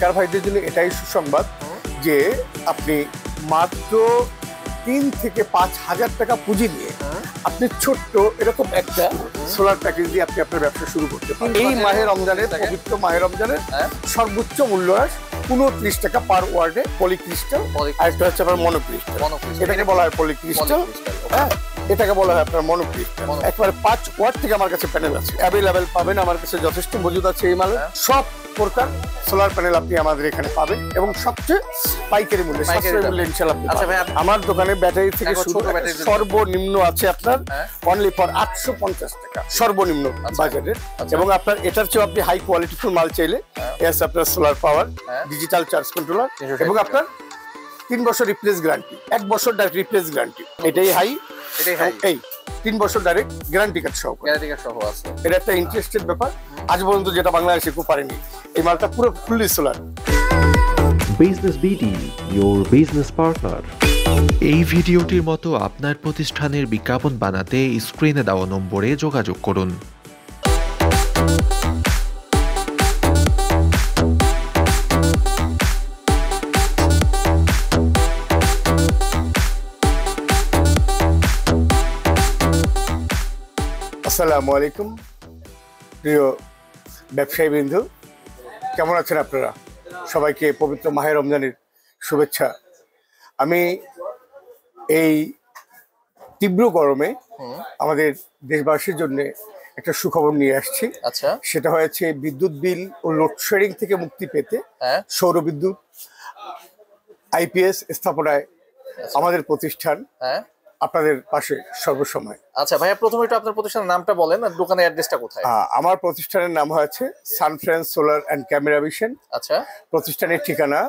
বেকার ভাইদের জন্য এটাই সুসংবাদ যে আপনি মাত্র 3 থেকে 5,000 টাকা পুঁজি নিয়ে আপনি ছোট্ট এরকম একটা সোলার প্যাকেজ দিয়ে আপনি আপনার ব্যবসা শুরু করতে পারেন। এই মাহে রমজানের পবিত্র মাহে রমজানের সর্বোচ্চ মূল্য হ্রাস 29 টাকা পার ওয়ার্ডে পলিক্রিস্টাল, আর একটা হচ্ছে আপনার মনোক্রিস্টাল। এটাকে বলা হয় পলিক্রিস্টাল, হ্যাঁ এটাকে বলা হয় আপনার মনোক্রিস্টাল। একবারে 5 ওয়াট থেকে আমার কাছে প্যানেল আছে, অ্যাভেলেবেল পাবেন। আমার কাছে যথেষ্ট মজুদ আছে এই মালের। সব প্রকার সোলার প্যানেল আপনি আমাদের এখানে পাবেন এবং সবচেয়ে পাইকারি মূল্যে, সাশ্রয়ী মূল্যে ইনশাআল্লাহ। আমার দোকানে ব্যাটারি থেকে শুরু সর্বনিম্ন আছে আপনার অনলি ফর 850 টাকা সর্বনিম্ন বাজারের। এবং আপনার এটার চেয়ে আপনি হাই কোয়ালিটি ফুল মাল চাইলে এস আপনার solar power digital charge controller এবং আপনার 3 বছর রিপ্লেস গ্যারান্টি, 1 বছর ডাইরেক্ট রিপ্লেস গ্যারান্টি। এটাই হাই, এই 3 বছর ডাইরেক্ট গ্যারান্টি কার্ড সহ আছে। এটা একটা ইন্টারেস্টেড ব্যাপার, আজ পর্যন্ত যেটা বাংলাদেশে কেউ পারেনি। এই মালটা পুরো fully solar. Business BD, your business partner। এই ভিডিওটির মতো আপনার প্রতিষ্ঠানের বিজ্ঞাপন বানাতে স্ক্রিনে দেওয়া নম্বরে যোগাযোগ করুন। আসসালামু আলাইকুম প্রিয় ব্যবসায়ী বৃন্দ, কেমন আছেন আপনারা? সবাইকে পবিত্র মাহে রমজানের শুভেচ্ছা। আমি এই তীব্র গরমে আমাদের দেশবাসীর জন্য একটা সুখবর নিয়ে আসছি। আচ্ছা, সেটা হয়েছে বিদ্যুৎ বিল ও লোডশেডিং থেকে মুক্তি পেতে সৌর বিদ্যুৎ আইপিএস স্থাপনায় আমাদের প্রতিষ্ঠান আপনাদের পাশে সর্বসময়। আচ্ছা ভাইয়া, প্রথমে একটু আপনার প্রতিষ্ঠানের নামটা বলেন আর দোকানের অ্যাড্রেসটা কোথায়? আমার প্রতিষ্ঠানের নাম হয়েছে সানফ্রান্স সোলার অ্যান্ড ক্যামেরা ভিশন। আচ্ছা, প্রতিষ্ঠানের ঠিকানা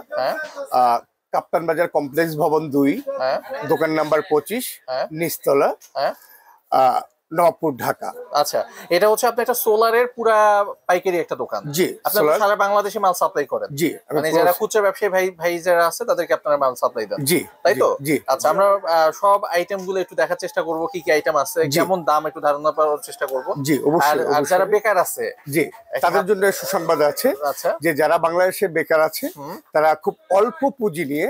কাপ্তান বাজার কমপ্লেক্স ভবন 2, দোকান নাম্বার 25, নিচতলা, নবপুর, ঢাকা। আচ্ছা, এটা হচ্ছে আপনি একটা সোলারের পুরা পাইকারি একটা দোকান। জি, আপনারা সারা বাংলাদেশে মাল সাপ্লাই করেন? জি, মানে যারা খুচরা ব্যবসায়ী ভাই যারা আছে তাদেরকে আপনারা মাল সাপ্লাই দেন? জি, তাই তো? জি। আচ্ছা, আমরা সব আইটেম গুলো একটু দেখার চেষ্টা করব, কি কি আইটেম আছে, কেমন দাম একটু ধারণা পাওয়ার চেষ্টা করব। জি, অবশ্যই। আর যারা বেকার আছে, জি, তাদের জন্য সুসংবাদ আছে। আচ্ছা, যে যারা বাংলাদেশে বেকার আছে তারা খুব অল্প পুঁজি নিয়ে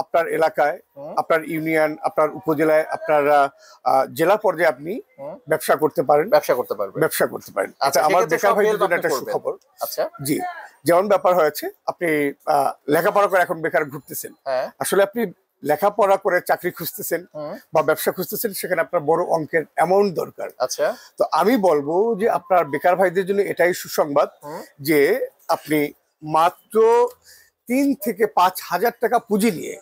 আপনার এলাকায়, আপনার ইউনিয়ন, আপনার উপজেলায়, আপনার জেলা পর্যায়ে আপনি ব্যবসা করতে পারেন। আচ্ছা, আমার বেকার ভাইদের জন্য একটা সুখবর। আচ্ছা, জি, যেমন ব্যাপার হয়েছে, আপনি লেখাপড়া করে এখন বেকার ঘুরতেছেন। আসলে আপনি লেখাপড়া করে চাকরি খুঁজতেছেন বা ব্যবসা খুঁজতেছেন, সেখানে আপনার বড় অঙ্কের অ্যামাউন্ট দরকার। আচ্ছা, তো আমি বলবো যে আপনার বেকার ভাইদের জন্য এটাই সুসংবাদ যে আপনি মাত্র 3 থেকে 5,000 টাকা পুঁজি নিয়ে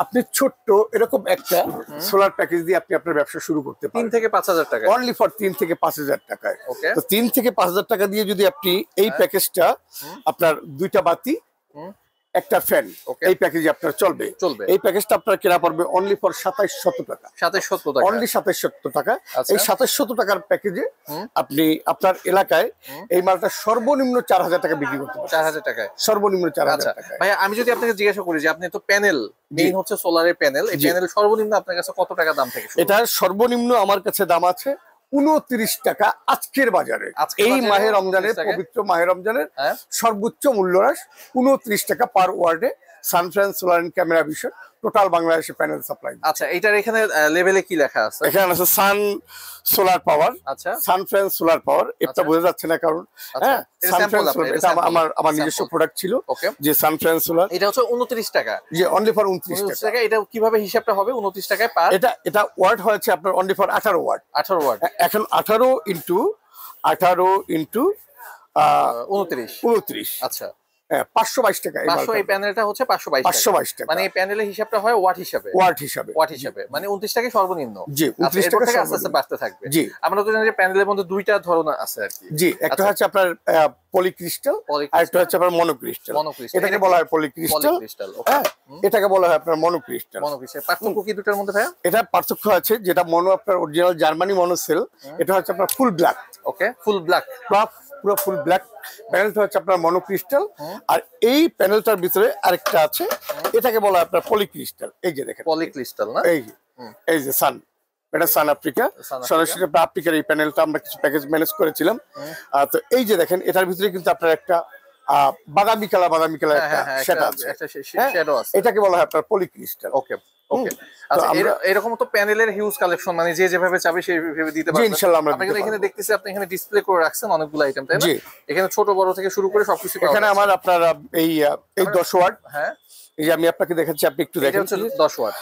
আপনি ছোট্ট এরকম একটা সোলার প্যাকেজ দিয়ে আপনি আপনার ব্যবসা শুরু করতে পারেন। 3 থেকে 5,000 টাকা অনলি ফর 3 থেকে 5,000 টাকায়। তো 3 থেকে 5,000 টাকা দিয়ে যদি আপনি এই প্যাকেজটা আপনার 2টা বাতি, একটা ফ্যান, এই প্যাকেজে আপনার চলবে। এই প্যাকেজটা আপনার কেনা পড়বে অনলি ফর 2700 টাকা। 2700 টাকা, অনলি 2700 টাকা। এই 2700 টাকার প্যাকেজে আপনি আপনার এলাকায় এই মালটা সর্বনিম্ন 4,000 টাকা বিক্রি করতে পারবেন। 4,000 টাকায় সর্বনিম্ন 4,000 টাকা। ভাই, আমি যদি আপনাকে জিজ্ঞাসা করি যে আপনি তো প্যানেল মেইন হচ্ছে সোলারের প্যানেল, এই প্যানেল সর্বনিম্ন আপনার কাছে কত টাকা দাম থেকে শুরু? এটা সর্বনিম্ন আমার কাছে দাম আছে 29 টাকা আজকের বাজারে। এই মাহে রমজানের পবিত্র মাহে রমজানের সর্বোচ্চ মূল্য হ্রাস 29 টাকা পার ওয়ার্ডে সানফ্রান্স solar and camera vision total বাংলাদেশে প্যানেল সাপ্লাই। আচ্ছা, এটার এখানে লেভেলে কি লেখা আছে? এখানে আছে সান সোলার পাওয়ার। আচ্ছা, সানফ্রান্স সোলার পাওয়ার। এটা বোঝা যাচ্ছে না কারণ সানফ্রান্স সোলার এটা আমার নিজস্ব প্রোডাক্ট ছিল যে সানফ্রান্স সোলার। এটা হচ্ছে 29 টাকা। জি, অনলি ফর 29 টাকা। এটা কিভাবে হিসাবটা হবে 29 টাকায় পার? এটা ওয়ার্ড হয়েছে আপনার অনলি ফর 18 ওয়ার্ড। 18 ওয়ার্ড। এখন 18 ইনটু 29। আচ্ছা, 522 টাকা। এই প্যানেলটা হচ্ছে 522 টাকা। মানে এই প্যানেলের হিসাবটা হয় ওয়াট হিসাবে। মানে 29 টাকা সর্বনিম্ন। জি, 29 টাকা আস্তে আস্তে বাড়তে থাকবে। জি, আমরা তো জানি যে প্যানেলের মধ্যে 2টা ধরনের আছে আর কি। জি, একটা হচ্ছে আপনার পলিক্রিস্টাল, আর একটা হচ্ছে আপনার মনোক্রিস্টাল। এটাকে বলা হয় পলিক্রিস্টাল, এটাকে বলা হয় আপনার মনোক্রিস্টাল। পার্থক্য কি দুটার মধ্যে ভাইয়া? এটা পার্থক্য আছে, যেটা মনো আপনার অরিজিনাল জার্মানি মনো সেল, এটা হচ্ছে আপনার ফুল ব্ল্যাক। ওকে, ফুল ব্ল্যাক, পুরো ফুল ব্ল্যাক প্যানেলটা হচ্ছে আপনার মনোক্রিস্টাল। আর এই প্যানেলটার ভিতরে আরেকটা আছে, এটাকে বলা হয় আপনার পলিক্রিস্টাল। এই যে দেখেন পলিক্রিস্টাল না, এই যে সান, এটা সান আফ্রিকা। সরাসরি আফ্রিকার এই প্যানেলটা আমরা কিছু প্যাকেজ ম্যানেজ করেছিলাম। তো এই যে দেখেন, এটার ভিতরে কিন্তু আপনার একটা বাদামি কালার একটা শ্যাডো আছে, এটাকে বলা হয় আপনার পলিক্রিস্টাল। ওকে ওকে। আচ্ছা, এরকম তো প্যানেলের হিউজ কালেকশন, মানে যে যেভাবে চাবে সেইভাবে দিতে পারবেন ইনশাআল্লাহ। আমরা এখানে দেখতেছি আপনি এখানে ডিসপ্লে করে রাখছেন অনেকগুলো আইটেম, তাই না? এখানে ছোট বড় থেকে শুরু করে সবকিছু এখানে আমার আপনার এই 10 ওয়াট, হ্যাঁ এই যে আমি আপনাকে দেখাচ্ছি, আপনি একটু দেখেন 10 ওয়াট,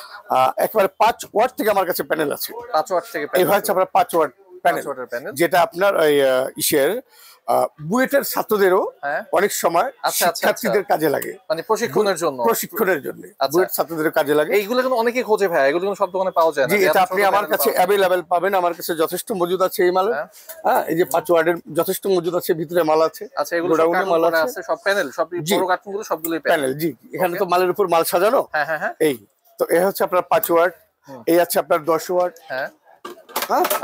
একেবারে 5 ওয়াট থেকে আমার কাছে প্যানেল আছে। 5 ওয়াট থেকে এই হচ্ছে আপনার 5 ওয়াট প্যানেল, যেটা আপনার ওই ইসের বুয়েটের ছাত্রদেরও অনেক সময় শিক্ষার্থীদের কাজে লাগে, মানে প্রশিক্ষণের জন্য বুয়েট ছাত্রদের কাজে লাগে। এইগুলো কিন্তু অনেকেই খোঁজে ভাই, এগুলো কিন্তু সব দোকানে পাওয়া যায় না। জি, এটা আপনি আমার কাছে অ্যাভেলেবল পাবেন, আমার কাছে যথেষ্ট মজুদ আছে এই মালের। হ্যাঁ, এই যে 5 ওয়াটের যথেষ্ট মজুদ আছে, ভিতরে মাল আছে। আচ্ছা, এগুলো গোডাউনে মাল আছে, সব প্যানেল, সব বড় কার্টুনগুলো সবগুলোই প্যানেল। জি, এখানে তো মালের উপর মাল সাজানো। হ্যাঁ, এই তো এই হচ্ছে আপনার 5 ওয়াট, এই আছে আপনার 10 ওয়াট। হ্যাঁ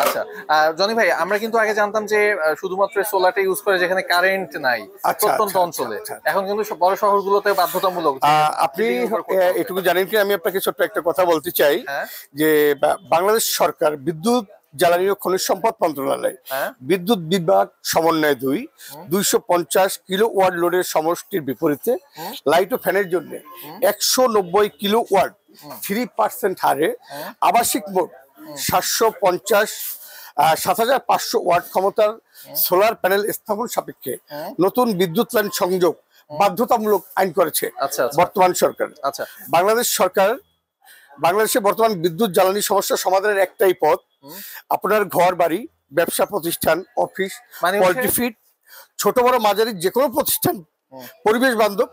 আচ্ছা, জনি ভাই, আমরা কিন্তু আগে জানতাম যে শুধুমাত্র সোলারটা ইউজ করে যেখানে কারেন্ট নাই প্রত্যন্ত অঞ্চলে, এখন কিন্তু বড় শহরগুলোতে বাধ্যতামূলক। আপনি এটুকু জানেন কি, আমি আপনাকে ছোট্ট একটা কথা বলতে চাই যে বাংলাদেশ সরকার বিদ্যুৎ জ্বালানি ও খনিজ সম্পদ মন্ত্রণালয় বিদ্যুৎ বিভাগ সমন্বয় 250 কিলো ওয়াট লোডের সমষ্টির বিপরীতে লাইট ও ফ্যানের জন্য 190 কিলো ওয়াট 3% হারে আবাসিক মোট 750 ওয়াট ক্ষমতার সোলার প্যানেল স্থাপন সাপেক্ষে নতুন বিদ্যুৎ লাইন সংযোগ বাধ্যতামূলক আইন করেছে বর্তমান সরকার। বাংলাদেশে বর্তমান বিদ্যুৎ জ্বালানি সমস্যা সমাধানের একটাই পথ, আপনার ঘর বাড়ি, ব্যবসা প্রতিষ্ঠান, অফিস, পোল্ট্রি ফিড, ছোট বড় মাঝারি যে কোনো প্রতিষ্ঠান পরিবেশ বান্ধব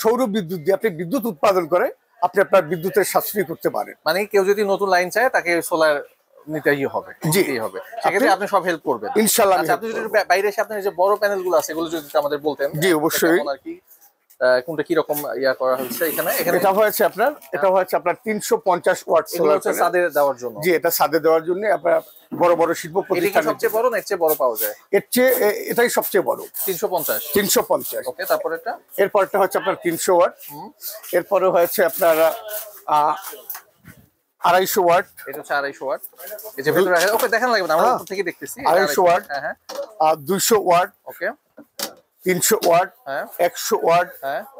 সৌর বিদ্যুৎ দিয়ে আপনি বিদ্যুৎ উৎপাদন করে আপনি আপনার বিদ্যুতের সাশ্রয় করতে পারেন। মানে কেউ যদি নতুন লাইন চায় তাকে সোলার নিতেই হবে। সেক্ষেত্রে আপনি সব হেল্প করবেন ইনশাআল্লাহ। আপনি যদি বাইরে এসে আপনার যে বড় প্যানেলগুলো আছে এগুলো যদি আমাদের বলতেন। জি অবশ্যই। আর কি কোনটা কি রকম ইয়া করা হয়েছে এখানে? এটা হচ্ছে আপনার 350 ওয়াট সোলার প্যানেল ছাদে দেওয়ার জন্য। জি, এটা ছাদে দেওয়ার জন্য আপনার বড় বড় শিল্প প্রতিষ্ঠান। সবচেয়ে বড় না এর চেয়ে বড় পাওয়া যায়? এর চেয়ে এটাই সবচেয়ে বড়, 350। ওকে, তারপরেরটা? এরপরটা হচ্ছে আপনার 300 ওয়াট, এরপরে হচ্ছে আপনার 250 ওয়াট। এটা হচ্ছে 250 ওয়াট। এই যে ভিতরে আছে, ওকে দেখান লাগবে না, আমরা উপর থেকে দেখতেছি। 250 watt, 200 watt, okay, 300 watt, 100 watt,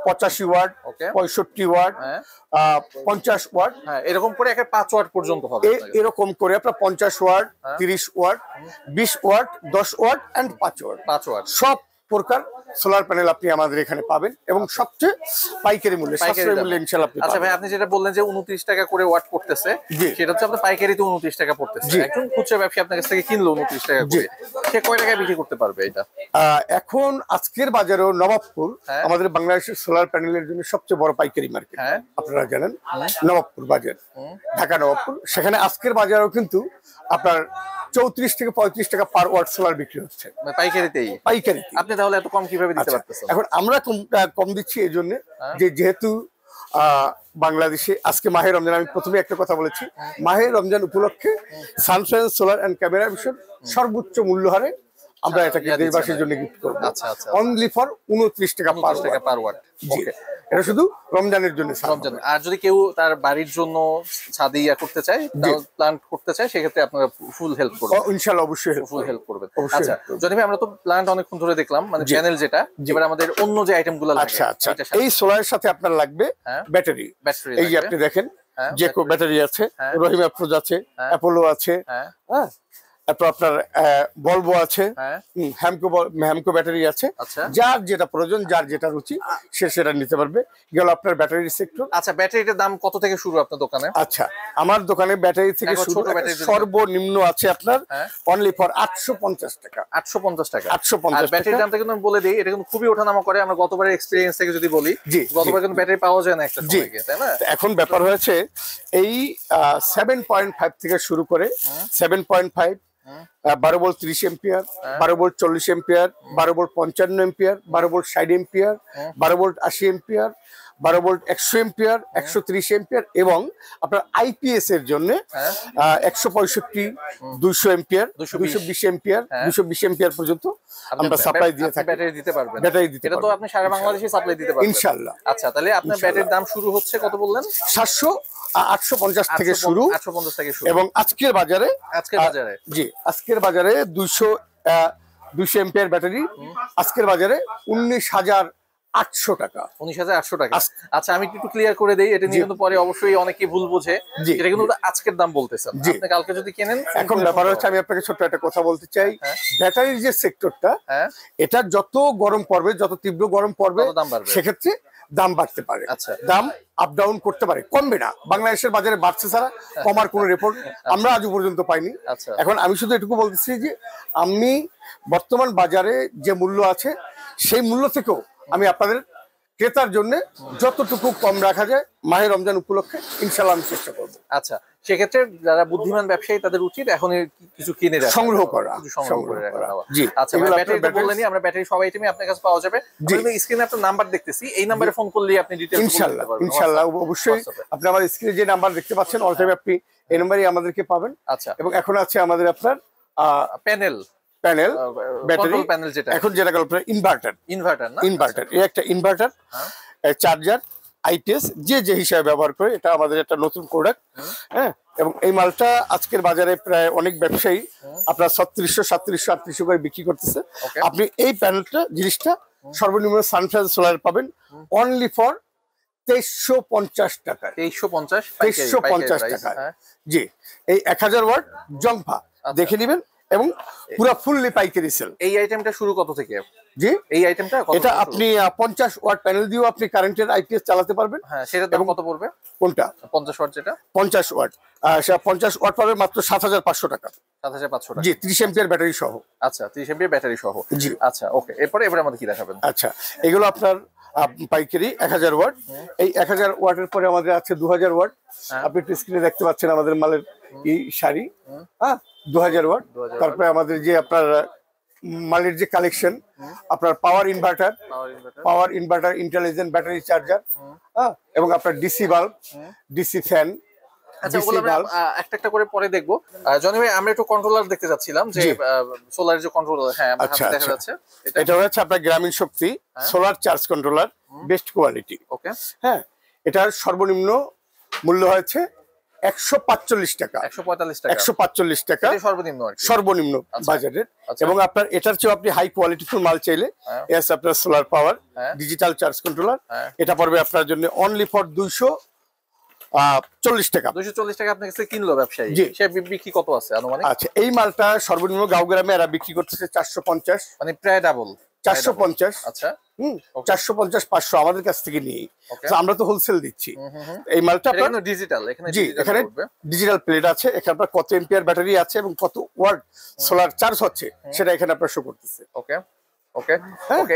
85 watt, 65 watt, 50 watt. এরকম করে 5 ওয়াট পর্যন্ত হবে। এরকম করে আপনার 50 watt, 30 watt, 20 watt, 10 watt and 5 watt সব প্রকার সোলার প্যানেল আপনি আমাদের এখানে পাবেন এবং সবচেয়ে পাইকারি মূল্যে, সাশ্রয়ী মূল্যে ইনশাআল্লাহ আপনি। আচ্ছা ভাই, আপনি যেটা বললেন যে 29 টাকা করে ওয়াট পড়তেছে, সেটা হচ্ছে আপনার পাইকারিতে 29 টাকা পড়তেছে। একজন খুচরা ব্যবসায়ী আপনার কাছ থেকে কিনলো 29 টাকা করে, সে কয় টাকায় বিক্রি করতে পারবে এটা? এখন আজকের বাজারেও নবাবপুর আমাদের বাংলাদেশের সোলার প্যানেলের জন্য সবচেয়ে বড় পাইকারি মার্কেট। আপনারা জানেন নবাবপুর বাজার, ঢাকা নবাবপুর, সেখানে আজকের বাজারেও কিন্তু আপনার 34 থেকে 35 টাকা পার ওয়াট সোলার বিক্রি হচ্ছে পাইকারিতেই। আপনি তাহলে এত কম কিভাবে দিতে পারতেছেন? এখন আমরা কম দিচ্ছি এই জন্য যে যেহেতু বাংলাদেশে আজকে মাহে রমজান, আমি প্রথমে একটা কথা বলেছি, মাহে রমজান উপলক্ষে Sunshine Solar and camera Vision সর্বোচ্চ মূল্য হারে আমরা এটাকে দেশবাসীর জন্য গিফট করব। অনলি ফর 29 টাকা পার ওয়াট। ওকে, এটা শুধু রমজানের জন্য। আর যদি কেউ তার বাড়ির জন্য ছাদে ইয়া করতে চায়, প্ল্যান্ট করতে চায়, সেক্ষেত্রে আপনারা ফুল হেল্প করবেন ইনশাআল্লাহ। অবশ্যই ফুল হেল্প করবেন। আচ্ছা যদি আমরা তো প্ল্যান্ট অনেকক্ষণ ধরে দেখলাম, মানে চ্যানেল যেটা, এবার আমাদের অন্য যে আইটেমগুলো লাগে। আচ্ছা, এই সোলারের সাথে আপনার লাগবে ব্যাটারি। এই যে আপনি দেখেন যে ব্যাটারি আছে, রহিম অ্যাপ্রোচ আছে, অ্যাপোলো আছে, হ্যাঁ, তারপর আপনার ভলভো আছে, হ্যামকো ব্যাটারি আছে। যার যেটা প্রয়োজন, যার যেটা রুচি, সে সেটা নিতে পারবে। গেল আপনার ব্যাটারি সেক্টর। আচ্ছা, ব্যাটারিটার দাম কত থেকে শুরু আপনার দোকানে? আচ্ছা, আমার দোকানে ব্যাটারি থেকে শুরু, সর্বনিম্ন আছে আপনার অনলি ফর 850 টাকা। 850 টাকা। 850। ব্যাটারির দামটা কিন্তু আমি বলে দিই, এটা কিন্তু খুবই ওঠানামা করে। আমরা গতবারের এক্সপেরিয়েন্স থেকে যদি বলি, গতবার কিন্তু ব্যাটারি পাওয়া যায় না একটা সময় গিয়ে, তাই না? এখন ব্যাপার হয়েছে এই 7.5 থেকে শুরু করে 7.5, 12 volt 30 ampere, 12 volt 40 ampere, 12 volt 55 ampere, 12 volt 60 ampere, 12 volt 80 ampere, 12 volt 100 ampere, 130 ampere এবং আপনার আইপিএস এর জন্য 165, 200 এম্পিয়ার, 220 এম্পিয়ার, 220 এম্পিয়ার পর্যন্ত আমরা সাপ্লাই দিয়ে থাকি। ব্যাটারি দিতে পারবেন? ব্যাটারি দিতে পারবেন। এটা তো আপনি সারা বাংলাদেশে সাপ্লাই দিতে পারবেন ইনশাআল্লাহ। আচ্ছা, তাহলে আপনার ব্যাটারির দাম শুরু হচ্ছে কত বললেন? 850 থেকে শুরু। 850 থেকে শুরু। এবং আজকের বাজারে জি, আজকের বাজারে 200 এম্পিয়ার ব্যাটারি আজকের বাজারে 800 টাকা। 19,800 টাকা। আচ্ছা আমি একটু ক্লিয়ার করে দেই, এটা নিয়ে কিন্তু পরে অবশ্যই অনেকেই ভুল বোঝে। এটা কিন্তু আজকের দাম বলতেছেন, আপনি কালকে যদি কেনেন। এখন ব্যাপার হচ্ছে, আমি আপনাকে ছোট্ট একটা কথা বলতে চাই, ব্যাটারির যে সেক্টরটা, এটা যত গরম পড়বে, যত তীব্র গরম পড়বে, সেক্ষেত্রে দাম বাড়তে পারে। আচ্ছা, দাম আপ ডাউন করতে পারে, কমবে না। বাংলাদেশের বাজারে বাড়ছে ছাড়া কমার কোনো রিপোর্ট আমরা আজ পর্যন্ত পাইনি। এখন আমি শুধু এটুকু বলতেছি যে আমি বর্তমান বাজারে যে মূল্য আছে সেই মূল্য থেকেও আমি আপনাদের ক্রেতার জন্য যতটুকু কম রাখা যায় মাহে রমজান উপলক্ষে ইনশাআল্লাহ আমি চেষ্টা করব। আচ্ছা, সেক্ষেত্রে যারা বুদ্ধিমান ব্যবসায়ী তাদের উচিত এখন কিছু কিনে রাখা, সংগ্রহ করা। জি, আচ্ছা ব্যাটারি তো বললেনই, আমরা ব্যাটারি সব আইটেমই আপনার কাছে পাওয়া যাবে। আমি স্ক্রিনে আপনার নাম্বার দেখতেছি, এই নম্বরে ফোন করলে আপনি ডিটেইলস বলতে পারবেন। ইনশাআল্লাহ অবশ্যই আপনি আমার স্ক্রিনে যে নাম্বার দেখতে পাচ্ছেন অল টাইম আপনি এই নম্বরেই আমাদেরকে পাবেন। আচ্ছা, এবং এখন আছে আমাদের আপনার প্যানেল ব্যাটারি প্যানেল, যেটা এখন যেটা আপনার ইনভার্টার না, ইনভার্টার, এই একটা ইনভার্টার, চার্জার, আইটিএস যে হিসাবে ব্যবহার করে, এটা আমাদের একটা নতুন প্রোডাক্ট। হ্যাঁ, এবং এই মালটা আজকের বাজারে প্রায় অনেক ব্যবসায়ী আপনার 3600, 3700, 3800 করে বিক্রি করতেছে। আপনি এই প্যানেলটা জিনিসটা সর্বনিম্ন সানফ্রাজ সোলার পাবেন অনলি ফর 2350 টাকায়। 2350 টাকায়। জি, এই 1000 ওয়াট জংফা দেখে নেবেন এবং পুরো ফুললি পাইকারি সেল। এই আইটেমটা শুরু কত থেকে? জি, এই আইটেমটা এটা আপনি 50 ওয়াট প্যানেল দিয়েও আপনি কারেন্টের আইপিএস চালাতে পারবেন। হ্যাঁ, সেটার দাম কত পড়বে? কোনটা? 50 ওয়াট যেটা? 50 ওয়াট, সেটা 50 ওয়াট পাবে মাত্র 7500 টাকা। 7500 টাকা। জি, 30 এম্পিয়ার ব্যাটারি সহ। আচ্ছা, 30 এম্পিয়ার ব্যাটারি সহ। জি, আচ্ছা ওকে। এরপরে আমাদের কি দেখাবেন? আচ্ছা, এগুলো আপনার পাইকারি 1000 ওয়াট। এই 1000 ওয়াটের পরে আমাদের আছে 2000 ওয়াট। আপনি স্ক্রিনে দেখতে পাচ্ছেন আমাদের মালের এই শাড়ি, হ্যাঁ 2000 ওয়াট। তারপরে আমাদের যে আপনার মালের যে কালেকশন, আপনার পাওয়ার ইনভার্টার, ইন্টেলিজেন্ট ব্যাটারি চার্জার, হ্যাঁ, এবং আপনার ডিসি বাল্ব, ডিসি ফ্যান। আচ্ছা, একটা একটা করে পরে দেখবো। জনি ভাই, আমরা একটু কন্ট্রোলার দেখতে যাচ্ছিলাম, যে সোলারের যে কন্ট্রোলার। হ্যাঁ, আমার হাতে দেখা যাচ্ছে। এটা হচ্ছে আপনার Grameen Shakti solar charge controller, best quality. Okay, হ্যাঁ, এটার সর্বনিম্ন মূল্য হয়েছে 145 টাকা। 145 টাকা সর্বনিম্ন বাজারের। এবং আপনার এটার চেয়ে আপনি হাই কোয়ালিটিফুল মাল চাইলে এস আপনার solar power digital charge controller, এটা পড়বে আপনার জন্য অনলি ফর 240 টাকা। 240 টাকা আপনার কাছে কিনলো ব্যবসায়ী, সে বিক্রি কত আছে আনুমানিক? আচ্ছা, এই মালটা সর্বনিম্ন গাঁও গ্রামে এরা বিক্রি করতেছে 450, মানে প্রায় ডাবল। 450। আচ্ছা, 450, 500 আমাদের কাছ থেকে নিয়ে আমরা তো হোলসেল দিচ্ছি। এই মালটা আপনার ডিজিটাল, এখানে ডিজিটাল প্লেট আছে, এখানে আপনার কত এম্পিয়ার ব্যাটারি আছে এবং কত ওয়াট সোলার চার্জ হচ্ছে সেটা এখানে আপনার শো করতেছে। ওকে ওকে ওকে।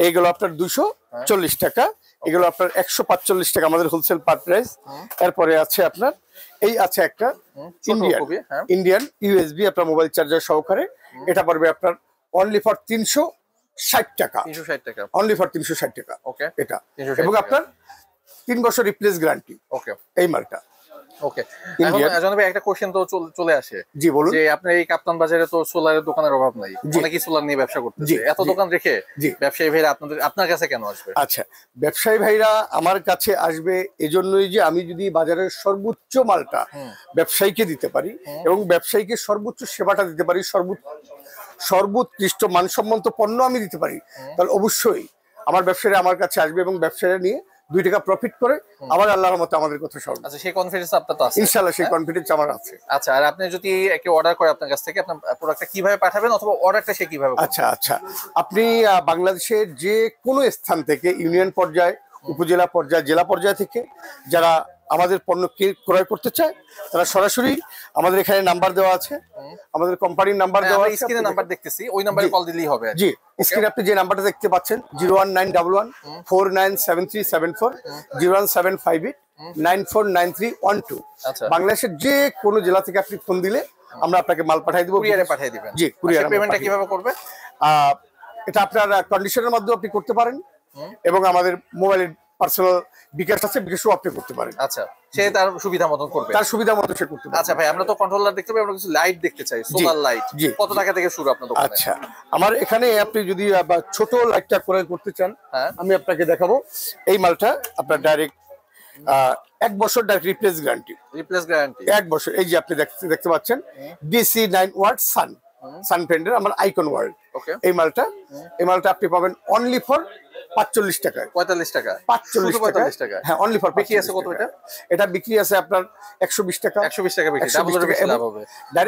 এইগুলো আপনার 240 টাকা, এগুলো আপনার 145 টাকা আমাদের হোলসেল পার প্রাইস। এরপরে আছে আপনার এই আছে একটা ইন্ডিয়ান ইউএসবি আপনার মোবাইল চার্জার সহকারে, এটা পড়বে আপনার অনলি ফর 360 টাকা। 360 টাকা, অনলি ফর 360 টাকা। ওকে, এটা এবং আপনার 3 বছর রিপ্লেস গ্যারান্টি। ওকে, এই মালটা। ওকে, এখন জানো ভাই, একটা কোশ্চেন তো চলে আসে। জি বলুন। যে আপনার এই কাপ্তান বাজারে তো সোলারের দোকানের অভাব নাই, অনেকেই সোলার নিয়ে ব্যবসা করতেছে, এত দোকান রেখে ব্যবসায়ী ভাইরা আপনার কাছে কেন আসবে? আচ্ছা, ব্যবসায়ী ভাইরা আমার কাছে আসবে এজন্যই যে আমি যদি বাজারের সর্বোচ্চ মালটা ব্যবসায়ীকে দিতে পারি এবং ব্যবসায়ীকে সর্বোচ্চ সেবাটা দিতে পারি, সর্বোৎকৃষ্ট মানসম্মত পণ্য আমি দিতে পারি, তাহলে অবশ্যই আমার ব্যবসায়ীরা আমার কাছে আসবে এবং ব্যবসায়ীরা নিয়ে 2 টাকা প্রফিট করে আবার আল্লাহর মতো আমাদের কথা শুনবে। আচ্ছা, সেই কনফিডেন্স আপনার তো আছে? ইনশাআল্লাহ সেই কনফিডেন্স আমার আছে। আচ্ছা, আর আপনি যদি একটা অর্ডার করে আপনার কাছ থেকে, আপনার প্রোডাক্টটা কিভাবে পাঠাবেন অথবা অর্ডারটা সে কিভাবে? আচ্ছা, আপনি বাংলাদেশের যে কোনো স্থান থেকে, ইউনিয়ন পর্যায়ে, উপজেলা পর্যায়ে, জেলা পর্যায়ে থেকে যারা আমাদের পণ্য ক্রয় করতে চায় তারা সরাসরি আমাদের এখানে নাম্বার দেওয়া আছে, আমাদের কোম্পানির নাম্বার দেওয়া আছে, স্ক্রিনে নাম্বার দেখতেছি, ওই নম্বরে কল দিলেই হবে। জি, স্ক্রিনে আপনি যে নাম্বারটা দেখতে পাচ্ছেন 01911497374, 01758949312। বাংলাদেশের যে কোনো জেলা থেকে আপনি ফোন দিলে আমরা আপনাকে মাল পাঠিয়ে দেব, কুরিয়ারে পাঠিয়ে দিবেন। জি, কুরিয়ারে। পেমেন্টটা কিভাবে করবে? এটা আপনার কন্ডিশনের মাধ্যমে আপনি করতে পারেন এবং আমাদের মোবাইলের পার্সোনাল বিকাশ আছে, বিকাশও আপনি করতে পারেন। আচ্ছা, সে তার সুবিধা মতন করবে, তার সুবিধা মতো সে করতে পারে। আচ্ছা ভাই, আমরা তো কন্ট্রোলার দেখতে পাই, আমরা কিছু লাইট দেখতে চাই, সোলার লাইট। কত টাকা থেকে শুরু আপনার দোকানে? আচ্ছা, আমার এখানে আপনি যদি ছোট লাইটটা ক্রয় করতে চান আমি আপনাকে দেখাবো। এই মালটা আপনার ডাইরেক্ট 1 বছর ডাইরেক্ট রিপ্লেস গ্যারান্টি। 1 বছর। এই যে আপনি দেখতে পাচ্ছেন ডিসি 9 ওয়াট সান ব্র্যান্ডের আমার আইকন ওয়ার্ল্ড। এই মালটা আপনি পাবেন অনলি ফর 45 টাকায়। 45 টাকা, 45 টাকা। হ্যাঁ, অনলি ফর। বিক্রি আছে কত এটা? এটা বিক্রি আছে আপনার 120 টাকা। 120 টাকা বিক্রি, ডাবলের বেশি লাভ হবে।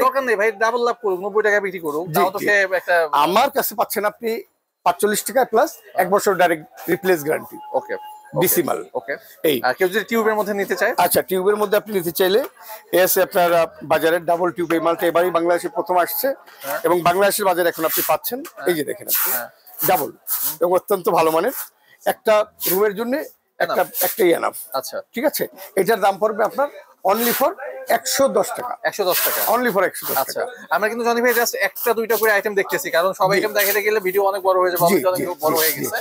দরকার নেই ভাই, ডাবল লাভ করুক, 90 টাকা বিক্রি করুক, তাও তো সে একটা। আমার কাছে পাচ্ছেন আপনি 45 টাকা প্লাস 1 বছর ডাইরেক্ট রিপ্লেস গ্যারান্টি। ওকে, ডিসি মাল। ওকে, এই আর কেউ যদি টিউবের মধ্যে নিতে চায়? আচ্ছা, টিউবের মধ্যে আপনি নিতে চাইলে এসে আপনার বাজারে ডাবল টিউব, এই মালটা এবারই বাংলাদেশে প্রথম আসছে এবং বাংলাদেশের বাজারে এখন আপনি পাচ্ছেন। এই যে দেখেন আপনি ডাবল এবং অত্যন্ত ভালো মানের, একটা রুমের জন্য একটাই এনাফ। আচ্ছা, ঠিক আছে। এটার দাম পড়বে আপনার অনলি ফর 110 টাকা। 110 টাকা, অনলি ফর 110 আচ্ছা। টাকা। আমরা কিন্তু জনি ভাই জাস্ট একটা দুইটা করে আইটেম দেখতেছি, কারণ সব আইটেম দেখাতে গেলে ভিডিও অনেক বড় হয়ে যাবে, অনেক বড় হয়ে গেছে।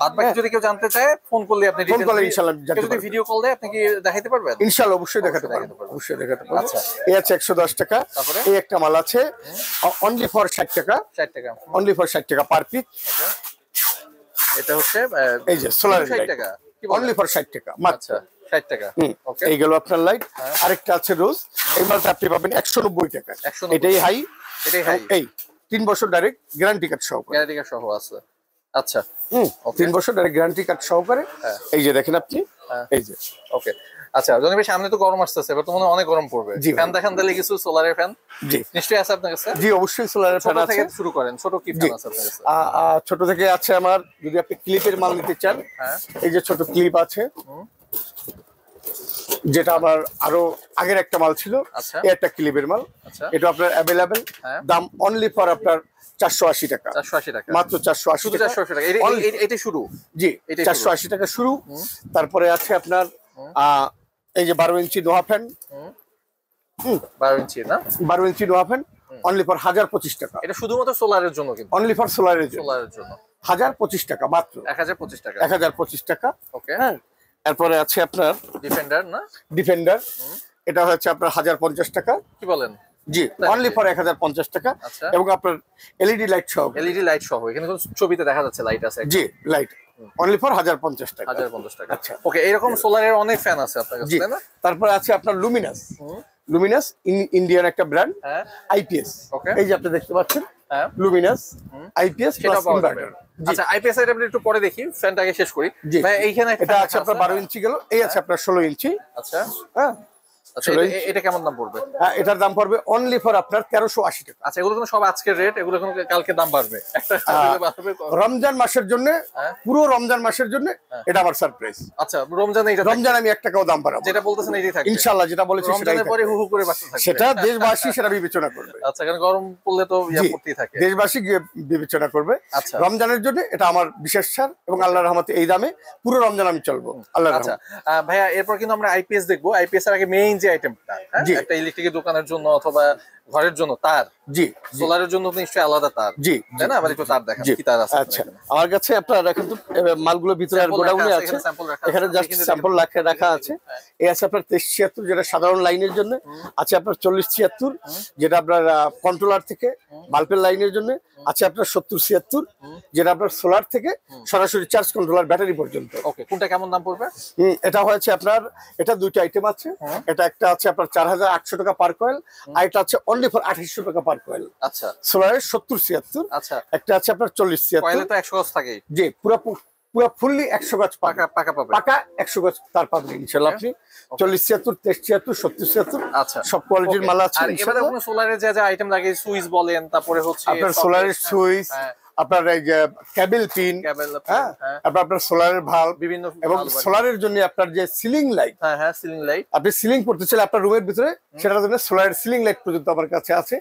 বাদ বাকি যদি কেউ জানতে চায় ফোন করলে আপনি ফোন করলে ইনশাআল্লাহ জানতে যদি ভিডিও কল দেয় আপনি কি দেখাইতে পারবেন? ইনশাআল্লাহ অবশ্যই দেখাতে পারবো, অবশ্যই দেখাতে পারবো। আচ্ছা, এই আছে 110 টাকা। তারপরে এই একটা মাল আছে অনলি ফর 60 টাকা। 60 টাকা, অনলি ফর 60 টাকা পার পিস। এটা হচ্ছে এই যে সোলার 60 টাকা, অনলি ফর 60 টাকা মাত্র। 60 টাকা। ওকে, এই গেল আপনার লাইট। আরেকটা আছে রোজ, এই মালটা আপনি পাবেন 190 টাকা। এটাই হাই, এটাই হাই। এই 3 বছর ডাইরেক্ট গ্যারান্টি কার্ড সহকারে। গ্যারান্টি কার্ড সহ আছে। আচ্ছা, 3 বছর ডাইরেক্ট গ্যারান্টি কার্ড সহকারে। এই যে দেখেন আপনি, এই যে। ওকে, আচ্ছা জনি ভাই, সামনে তো গরম আসতেছে, এবার তো মনে হয় অনেক গরম পড়বে। ফ্যান দেখান তাহলে কিছু, সোলারের ফ্যান জি নিশ্চয়ই আছে আপনার কাছে? জি অবশ্যই সোলারের ফ্যান আছে। শুরু করেন, ছোট কি ফ্যান আছে আপনার কাছে? ছোট থেকে আছে আমার, যদি আপনি ক্লিপের মাল নিতে চান, এই যে ছোট ক্লিপ আছে, যেটা আমার আরো আগের একটা মাল ছিল, এই একটা ক্লিপের মাল। এটা আপনার অ্যাভেলেবেল, দাম অনলি ফর আপনার 480 টাকা। 480 টাকা মাত্র 480 টাকা। 480 টাকা, এটা শুরু। জি, 480 টাকা শুরু। তারপরে আছে আপনার এই যে 12 ইঞ্চি নোহা ফ্যান। 12 ইঞ্চি না? 12 ইঞ্চি নোহা ফ্যান অনলি ফর 1025 টাকা। এটা শুধুমাত্র সোলারের জন্য, কিন্তু অনলি ফর সোলারের জন্য 1025 টাকা মাত্র। 1025 টাকা, 1025 টাকা। ওকে, হ্যাঁ। এরপরে আছে আপনার ডিফেন্ডার না? ডিফেন্ডার, এটা হচ্ছে আপনার 1050 টাকা। কি বলেন? জি, অনলি ফর 1050 টাকা। এবং আপনার এলইডি লাইট সহ। এলইডি লাইট সহ, এখানে কোন ছবিতে দেখা যাচ্ছে লাইট আছে। জি, লাইট অনলি ফর 1050 টাকা। 1050 টাকা। আচ্ছা, ওকে, এরকম সোলারের অনেক ফ্যান আছে আপনার কাছে, তাই না? তারপর আছে আপনার লুমিনাস। লুমিনাস ইন্ডিয়ান একটা ব্র্যান্ড, আইপিএস। এই যে আপনি দেখতে পাচ্ছেন লুমিনাস আইপিএস প্লাস ইনভার্টার। আচ্ছা, আইপিএস এটা আমরা একটু পরে দেখি, ফ্যানটা আগে শেষ করি। ভাই এইখানে এটা আছে আপনার 12 ইঞ্চি গেল, এই আছে আপনার 16 ইঞ্চি। আচ্ছা, হ্যাঁ। আচ্ছা, এটা কেমন দাম পড়বে? এটার দাম পড়বে অনলি ফর আপনার 1380 টাকা। আচ্ছা, এগুলো কিন্তু সব আজকের রেট, এগুলো এখন কালকে দাম বাড়বে। একটা রমজান মাসের জন্য, পুরো রমজান মাসের জন্য এটা আমার সারপ্রাইজ। আচ্ছা, রমজানে এটা, রমজান আমি 1 টাকাও দাম বাড়াবো। যেটা বলতেছেন এটাই থাকবে ইনশাআল্লাহ, যেটা বলেছি সেটাই রমজানের পরে হুহু করে বাড়তে থাকবে। সেটা দেশবাসী সেটা বিবেচনা করবে। আচ্ছা, কারণ গরম পড়লে তো করতেই থাকে, দেশবাসী বিবেচনা করবে। আচ্ছা, রমজানের জন্য এটা আমার বিশেষ ছাড় এবং আল্লাহর রহমতে এই দামে পুরো রমজান আমি চলবো আল্লাহর রহমতে। আচ্ছা ভাইয়া, এরপর কিন্তু আমরা আইপিএস দেখবো। আইপিএস এর আগে মেইন যে আইটেমটা, একটা ইলেকট্রিকের দোকানের জন্য অথবা ঘরের জন্য তার। জি, সোলারের জন্য তো নিশ্চয়ই আলাদা তার। জি, তাই না? আবার একটু তার দেখান, কি তার আছে? আচ্ছা, আমার কাছে আপনার এখন তো মালগুলো ভিতরে আর গোডাউনে আছে, এখানে জাস্ট স্যাম্পল রাখা আছে। এই আছে আপনার 2376, যেটা সাধারণ লাইনের জন্য আছে। আপনার 4076, যেটা আপনার কন্ট্রোলার থেকে বাল্বের লাইনের জন্য আছে। আপনার 7076, যেটা আপনার সোলার থেকে সরাসরি চার্জ কন্ট্রোলার ব্যাটারি পর্যন্ত। ওকে, কোনটা কেমন দাম পড়বে? এটা হয়েছে আপনার, এটা দুইটা আইটেম আছে। এটা একটা আছে আপনার 4800 টাকা পার কয়েল, আর এটা আছে অনলি ফর 2800 টাকা পার কয়েল। আচ্ছা, সোলারের 7076। আচ্ছা, একটা আছে আপনার 4076। কয়েলে তো 100 গজ থাকে। জি, পুরো ফুললি 100 গজ পাকা পাবে, পাকা 100 গজ তার পাবেন ইনশাআল্লাহ আপনি। 4076, 2376, 7076, আচ্ছা, সব কোয়ালিটির মাল আছে। আর এবারে কোনো সোলারের যা আইটেম লাগে, সুইচ বলেন, তারপরে হচ্ছে আপনার সোলারের সুইচ, আপনার কেবল পিন, হ্যাঁ, আপনার সোলারের ভালভ বিভিন্ন, এবং সোলারের জন্য আপনার যে সিলিং লাইট, হ্যাঁ সিলিং লাইট, আপনি সিলিং করতে চাইলে আপনার রুমের ভিতরে, সেটার জন্য সোলারের সিলিং লাইট পর্যন্ত আমার কাছে আছে।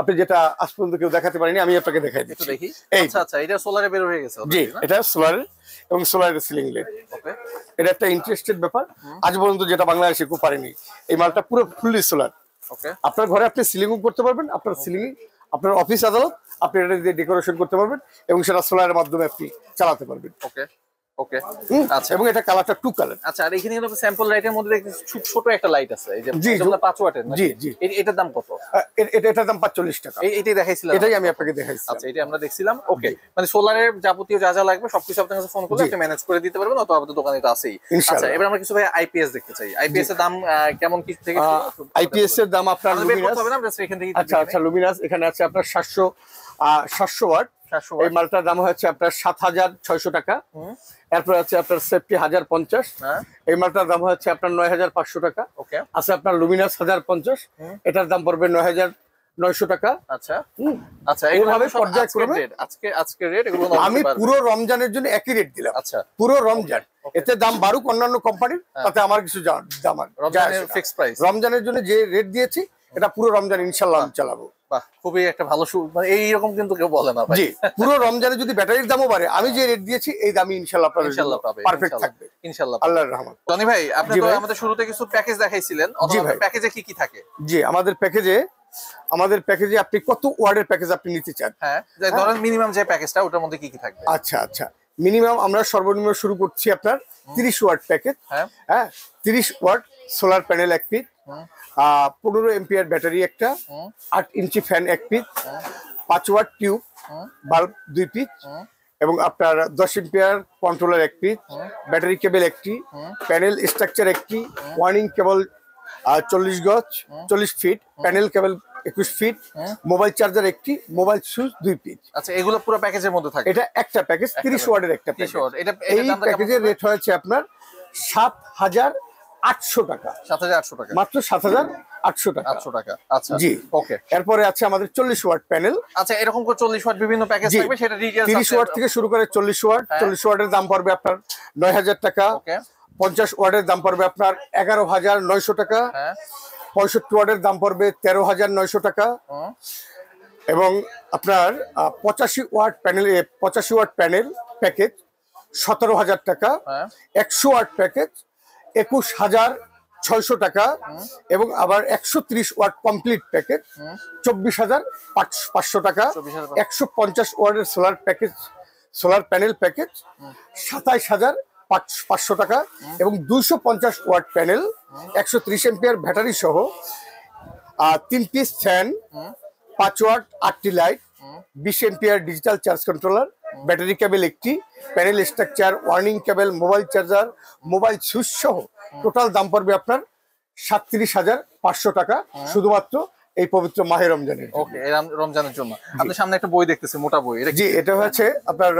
আপনি যেটা আজ পর্যন্ত কেউ দেখাতে পারেনি, আমি আপনাকে দেখাই দিচ্ছি। দেখি। আচ্ছা আচ্ছা, এটা সোলারে বের হয়ে গেছে। জি, এটা সোলারের এবং সোলারের সিলিং লাইট। ওকে, এটা একটা ইন্টারেস্টেড ব্যাপার, আজ পর্যন্ত যেটা বাংলাদেশে কেউ পারেনি। এই মালটা পুরো ফুললি সোলার। ওকে, আপনার ঘরে আপনি সিলিংও করতে পারবেন, আপনার সিলিং, আপনার অফিস আদালত আপনি এটা দিয়ে ডেকোরেশন করতে পারবেন এবং সেটা সোলারের মাধ্যমে আপনি চালাতে পারবেন। ওকে ওকে, আচ্ছা, এবং এটা কালারটা 2 কালার। আচ্ছা, আর এখানে কিন্তু স্যাম্পল লাইটের মধ্যে ছোট একটা লাইট আছে, এই যে 5 ওয়াটের। জি জি, এটার দাম কত? এটার দাম 45 টাকা। এইটাই দেখাইছিলাম, এটাই আমি আপনাকে দেখাইছি। আচ্ছা, এটা আমরা দেখছিলাম। ওকে, মানে সোলারের যাবতীয় যা যা লাগবে সবকিছু আপনার কাছে ফোন করলে আপনি ম্যানেজ করে দিতে পারবেন, অথবা আমাদের দোকানে এটা আছেই। আচ্ছা, এবার আমরা কিছু ভাই আইপিএস দেখতে চাই। আইপিএস এর দাম কেমন কি থেকে? আইপিএস এর দাম আপনার লুমিনাস হবে না, আমরা এখান থেকে। আচ্ছা আচ্ছা, লুমিনাস এখানে আছে আপনার 700 ওয়াট। এই মালটার দাম হচ্ছে আপনার ৭,৬০০ টাকা। এরপর আছে আপনার সেফটি ১,০৫০। এই মালটার দাম হচ্ছে আপনার ৯,৫০০ টাকা। আছে আপনার লুমিনাস ১,০৫০, এটার দাম পড়বে ৯,৯০০ টাকা। আচ্ছা আচ্ছা, এইভাবে পর্যায়ক্রমে আজকে রেট এগুলো আমি পুরো রমজানের জন্য একই রেট দিলাম। আচ্ছা, পুরো রমজান, এতে দাম বাড়ুক অন্যান্য কোম্পানির, তাতে আমার কিছু দাম রমজানের ফিক্সড প্রাইস। রমজানের জন্য যে রেট দিয়েছি এটা পুরো রমজান ইনশাআল্লাহ আমি চালাবো। বাহ, খুবই একটা ভালো মানে এইরকম কিন্তু কেউ বলে না ভাই। জি, পুরো রমজানে যদি ব্যাটারির দামও বাড়ে, আমি যে রেট দিয়েছি এই দামই ইনশাআল্লাহ পারফেক্ট থাকবে ইনশাআল্লাহ, আল্লাহর রহমত। টনি ভাই, আপনি তো আমাদের শুরুতে কিছু প্যাকেজ দেখাইছিলেন, প্যাকেজে কি কি থাকে? জি, আমাদের প্যাকেজে আপনি কত ওয়ার্ডের প্যাকেজ আপনি নিতে চান? হ্যাঁ, ধরেন মিনিমাম যে প্যাকেজটা, ওটার মধ্যে কি কি থাকবে? আচ্ছা আচ্ছা, মিনিমাম আমরা সর্বনিম্ন শুরু করছি আপনার 30 ওয়াট প্যাকেজ। হ্যাঁ, 30 ওয়াট সোলার প্যানেল এক পিস, 15 এম্পিয়ার ব্যাটারি একটা, 8 ইঞ্চি ফ্যান এক piece, 5 watt tube bulb 2 piece, এবং আপনার 10 এম্পিয়ার কন্ট্রোলার এক পিস, ব্যাটারি কেবল একটি, প্যানেল স্ট্রাকচার একটি, wiring cable 40 feet, panel cable 21 feet, mobile charger একটি, মোবাইল সুইচ 2 পিস। আচ্ছা, এগুলো পুরো প্যাকেজের মধ্যে থাকে? এটা একটা প্যাকেজ 30 ওয়াটের একটা প্যাকেজ। এই প্যাকেজের রেট হয়েছে আপনার 7,800 টাকা। 7,800 টাকা, মাত্র 7,800 টাকা। 800 টাকা, আচ্ছা জি, ওকে। এরপরে আছে আমাদের 40 ওয়াট প্যানেল। আচ্ছা, এরকম করে 40 ওয়াট বিভিন্ন প্যাকেজ থাকবে, সেটা ডিটেইলস 30 ওয়াট থেকে শুরু করে 40 ওয়াট। 40 ওয়াটের দাম পড়বে আপনার 9,000 টাকা। 50 ওয়াটের দাম পড়বে আপনার 11,900 টাকা। 65 ওয়াটের দাম পড়বে 13,900 টাকা। এবং আপনার 85 ওয়াট প্যানেল প্যাকেজ 17,000 টাকা। 100 ওয়াট প্যাকেজ 21,600 টাকা। এবং আবার 130 ওয়াট কমপ্লিট প্যাকেজ 24,500 টাকা। 150 ওয়াটের সোলার প্যানেল প্যাকেজ 27,500 টাকা। এবং 250 ওয়াট প্যানেল 130 এম্পিয়ার ব্যাটারি সহ 3 পিস ফ্যান, 5 ওয়াট 8টি light, 20 ampere digital charge controller, battery cable একটি, প্যানেল স্ট্রাকচার, ওয়ার্নিং কেবল, মোবাইল চার্জার, মোবাইল সুইচ সহ টোটাল দাম পড়বে আপনার 37,500 টাকা, শুধুমাত্র এই পবিত্র মাহে রমজানের। ওকে, রমজানের জন্য। আপনার সামনে একটা বই দেখতেছি, মোটা বই। জি, এটা হচ্ছে আপনার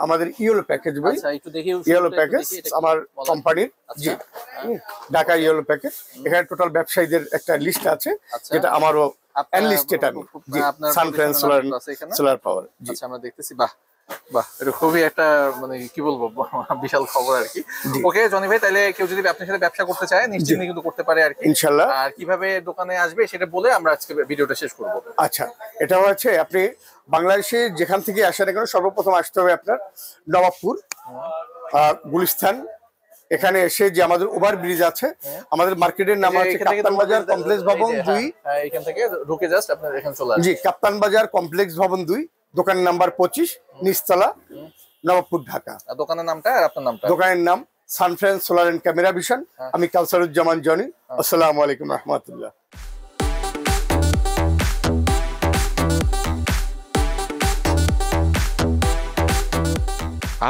আমাদের ইয়েলো প্যাকেজ বই। আচ্ছা, একটু দেখি। ইয়েলো প্যাকেজ আমার কোম্পানির। জি, ঢাকা ইয়েলো প্যাকেজ। এখানে টোটাল ব্যবসায়ীদের একটা লিস্ট আছে, যেটা আমারও এনলিস্টেড আমি। জি, সানফ্রান্স সোলার পাওয়ার। আচ্ছা, আমরা দেখতেছি। বাহ বাহ, এটা খুবই একটা মানে কি বলবো, বিশাল খবর আর কি। ওকে জনি ভাই, তাহলে কেউ যদি আপনার সাথে ব্যবসা করতে চায় নিশ্চিন্তে কিন্তু করতে পারে আর কি, ইনশাআল্লাহ। আর কিভাবে দোকানে আসবে সেটা বলে আমরা আজকে ভিডিওটা শেষ করব। আচ্ছা, এটা হচ্ছে আপনি বাংলাদেশে যেখান থেকে আসেন না কেন, সর্বপ্রথম আসতে হবে আপনার নবাবপুর, গুলিস্তান। এখানে এসে যে আমাদের ওভার ব্রিজ আছে, আমাদের মার্কেটের নাম আছে কাপ্তান বাজার কমপ্লেক্স ভবন 2। এখান থেকে ঢুকে জাস্ট আপনার এখানে চলে আসবেন। জি, কাপ্তান বাজার কমপ্লেক্স ভবন 2, দোকান নাম্বার 25, নিচতলা, নবাবপুর, ঢাকা। দোকানের নামটা আর আপনার নামটা? দোকানের নাম সানফ্রান্স সোলার এন্ড ক্যামেরা ভিশন। আমি কাউসারুজ্জামান জনি। আসসালামু আলাইকুম রহমতুল্লাহ।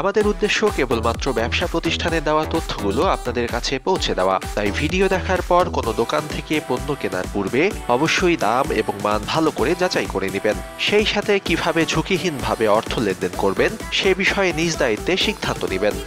আমাদের উদ্দেশ্য কেবলমাত্র ব্যবসা প্রতিষ্ঠানে দেওয়া তথ্যগুলো আপনাদের কাছে পৌঁছে দেওয়া। তাই ভিডিও দেখার পর কোনো দোকান থেকে পণ্য কেনার পূর্বে অবশ্যই দাম এবং মান ভালো করে যাচাই করে নেবেন। সেই সাথে কিভাবে ঝুঁকিহীনভাবে অর্থ লেনদেন করবেন সে বিষয়ে নিজ দায়িত্বে সিদ্ধান্ত নেবেন।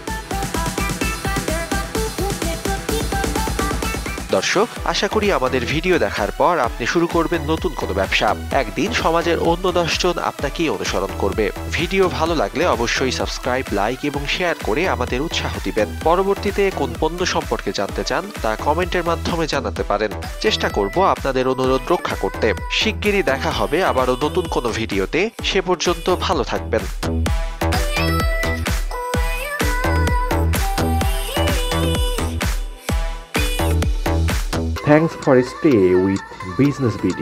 দর্শক, আশা করি আমাদের ভিডিও দেখার পর আপনি শুরু করবেন নতুন কোনো ব্যবসা। একদিন সমাজের অন্য 10 জন আপনাকেই অনুসরণ করবে। ভিডিও ভালো লাগলে অবশ্যই সাবস্ক্রাইব, লাইক এবং শেয়ার করে আমাদের উৎসাহ দিবেন। পরবর্তীতে কোন পণ্য সম্পর্কে জানতে চান তা কমেন্টের মাধ্যমে জানাতে পারেন। চেষ্টা করব আপনাদের অনুরোধ রক্ষা করতে। শিগগিরই দেখা হবে আবারও নতুন কোনো ভিডিওতে। সে পর্যন্ত ভালো থাকবেন। Thanks for stay with Business BD.